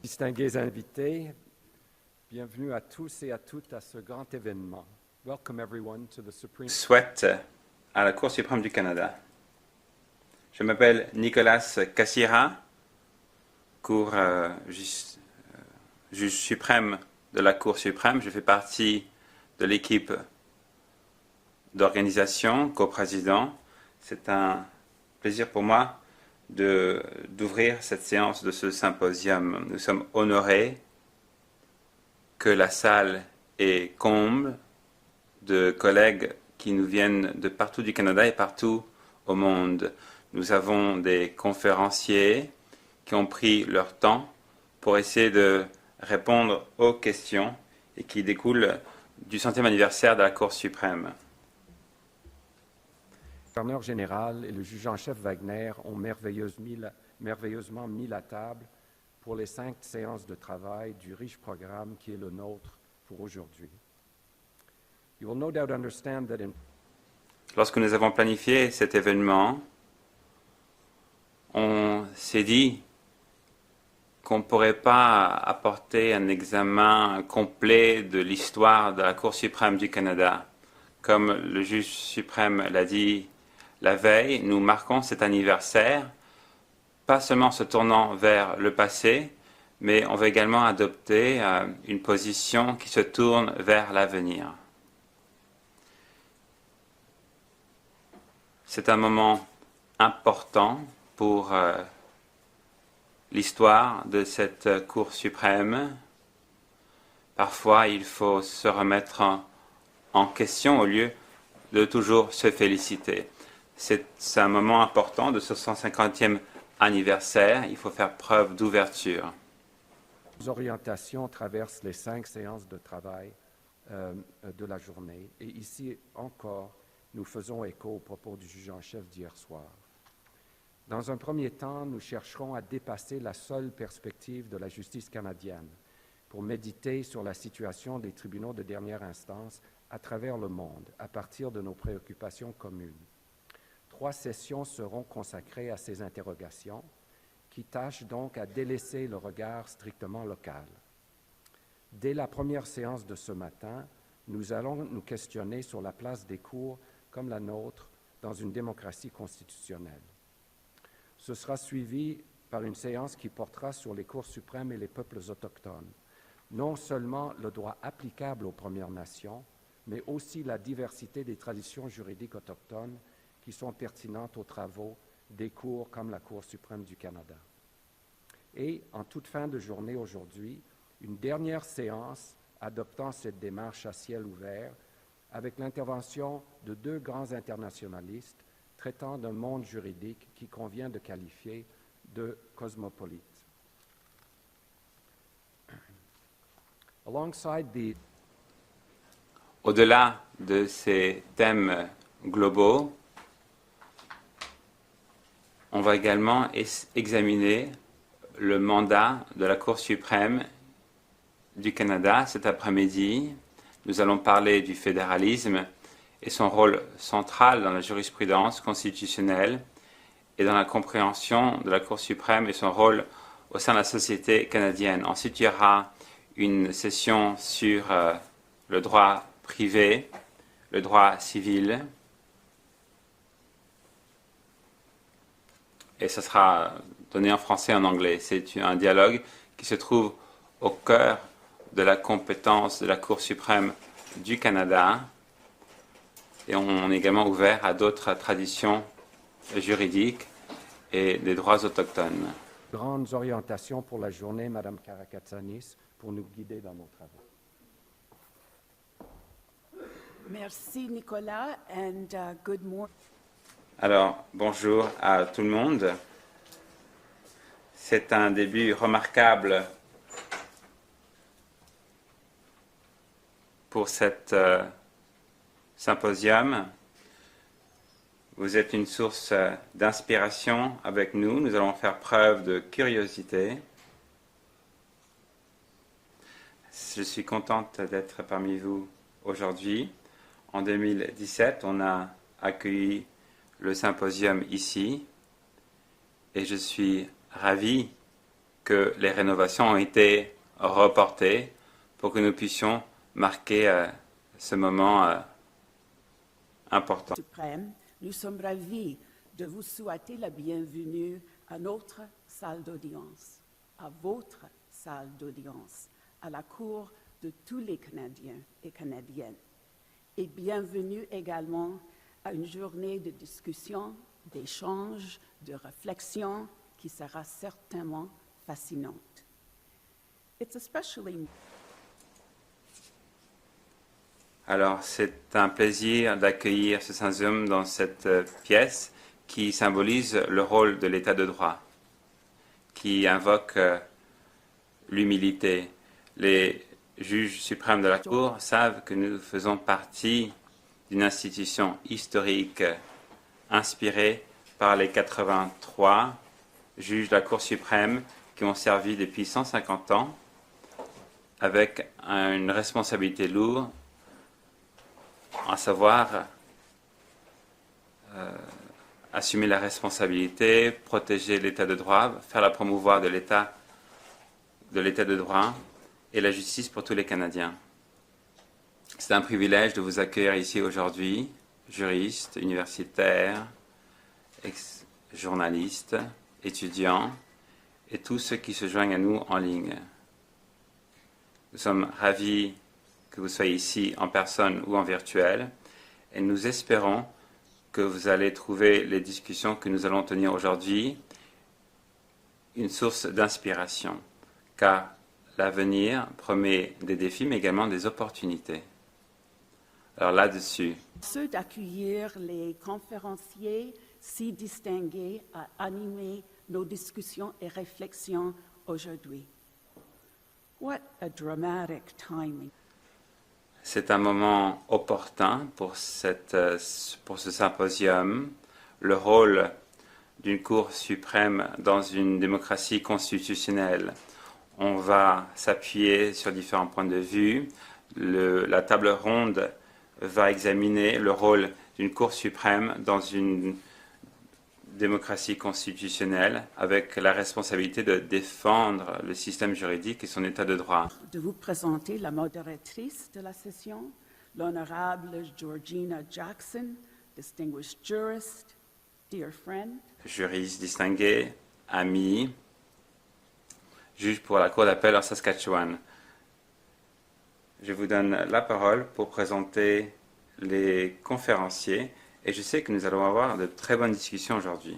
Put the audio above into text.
Distingués invités, bienvenue à tous et à toutes à ce grand événement. Welcome everyone to the Supreme Souhaite à la Cour suprême du Canada. Je m'appelle Nicolas Cassira, juge suprême de la Cour suprême. Je fais partie de l'équipe d'organisation, coprésident. C'est un plaisir pour moi d'ouvrir cette séance de ce symposium. Nous sommes honorés que la salle est comble de collègues qui nous viennent de partout du Canada et partout au monde. Nous avons des conférenciers qui ont pris leur temps pour essayer de répondre aux questions et qui découlent du 100e anniversaire de la Cour suprême. Le gouverneur général et le juge en chef Wagner ont merveilleusement mis la table pour les 5 séances de travail du riche programme qui est le nôtre pour aujourd'hui. You will no doubt understand that Lorsque nous avons planifié cet événement, on s'est dit qu'on ne pourrait pas apporter un examen complet de l'histoire de la Cour suprême du Canada. Comme le juge suprême l'a dit la veille, nous marquons cet anniversaire, pas seulement en se tournant vers le passé, mais on veut également adopter une position qui se tourne vers l'avenir. C'est un moment important pour l'histoire de cette Cour suprême. Parfois, il faut se remettre en question au lieu de toujours se féliciter. C'est un moment important de ce 150e anniversaire. Il faut faire preuve d'ouverture. Les orientations traversent les 5 séances de travail de la journée. Et ici encore, nous faisons écho aux propos du juge en chef d'hier soir. Dans un premier temps, nous chercherons à dépasser la seule perspective de la justice canadienne pour méditer sur la situation des tribunaux de dernière instance à travers le monde, à partir de nos préoccupations communes. 3 sessions seront consacrées à ces interrogations, qui tâchent donc à délaisser le regard strictement local. Dès la première séance de ce matin, nous allons nous questionner sur la place des cours comme la nôtre dans une démocratie constitutionnelle. Ce sera suivi par une séance qui portera sur les cours suprêmes et les peuples autochtones, non seulement le droit applicable aux Premières Nations, mais aussi la diversité des traditions juridiques autochtones qui sont pertinentes aux travaux des cours comme la Cour suprême du Canada. Et, en toute fin de journée aujourd'hui, une dernière séance adoptant cette démarche à ciel ouvert avec l'intervention de 2 grands internationalistes traitant d'un monde juridique qui convient de qualifier de cosmopolite. Au-delà de ces thèmes globaux, on va également examiner le mandat de la Cour suprême du Canada cet après-midi. Nous allons parler du fédéralisme et son rôle central dans la jurisprudence constitutionnelle et dans la compréhension de la Cour suprême et son rôle au sein de la société canadienne. Ensuite, il y aura une session sur le droit privé, le droit civil, et ça sera donné en français et en anglais. C'est un dialogue qui se trouve au cœur de la compétence de la Cour suprême du Canada, et on est également ouvert à d'autres traditions juridiques et des droits autochtones. Grandes orientations pour la journée, Madame Karakatsanis, pour nous guider dans nos travaux. Merci Nicolas and good morning. Alors, bonjour à tout le monde. C'est un début remarquable pour cet symposium. Vous êtes une source d'inspiration avec nous. Nous allons faire preuve de curiosité. Je suis contente d'être parmi vous aujourd'hui. En 2017, on a accueilli le symposium ici et je suis ravi que les rénovations ont été reportées pour que nous puissions marquer ce moment important. Suprême, nous sommes ravis de vous souhaiter la bienvenue à notre salle d'audience, à votre salle d'audience, à la Cour de tous les Canadiens et Canadiennes. Et bienvenue également à une journée de discussion, d'échange, de réflexion qui sera certainement fascinante. It's especially Alors, c'est un plaisir d'accueillir ce symposium dans cette pièce qui symbolise le rôle de l'État de droit, qui invoque l'humilité. Les juges suprêmes de la Cour savent que nous faisons partie d'une institution historique inspirée par les 83 juges de la Cour suprême qui ont servi depuis 150 ans avec une responsabilité lourde, à savoir assumer la responsabilité, protéger l'état de droit, faire la promouvoir de l'état de droit et la justice pour tous les Canadiens. C'est un privilège de vous accueillir ici aujourd'hui, juristes, universitaires, journalistes, étudiants et tous ceux qui se joignent à nous en ligne. Nous sommes ravis que vous soyez ici en personne ou en virtuel, et nous espérons que vous allez trouver les discussions que nous allons tenir aujourd'hui une source d'inspiration, car l'avenir promet des défis, mais également des opportunités. Alors là-dessus, ceux d'accueillir les conférenciers si distingués à animer nos discussions et réflexions aujourd'hui. What a dramatic timing. c'est un moment opportun pour ce symposium. Le rôle d'une Cour suprême dans une démocratie constitutionnelle. On va s'appuyer sur différents points de vue. La table ronde va examiner le rôle d'une Cour suprême dans une démocratie constitutionnelle avec la responsabilité de défendre le système juridique et son état de droit. De vous présenter la modératrice de la session, l'honorable Georgina Jackson, distinguished jurist, dear friend. Juriste distingué, ami, juge pour la Cour d'appel en Saskatchewan. Je vous donne la parole pour présenter les conférenciers et je sais que nous allons avoir de très bonnes discussions aujourd'hui.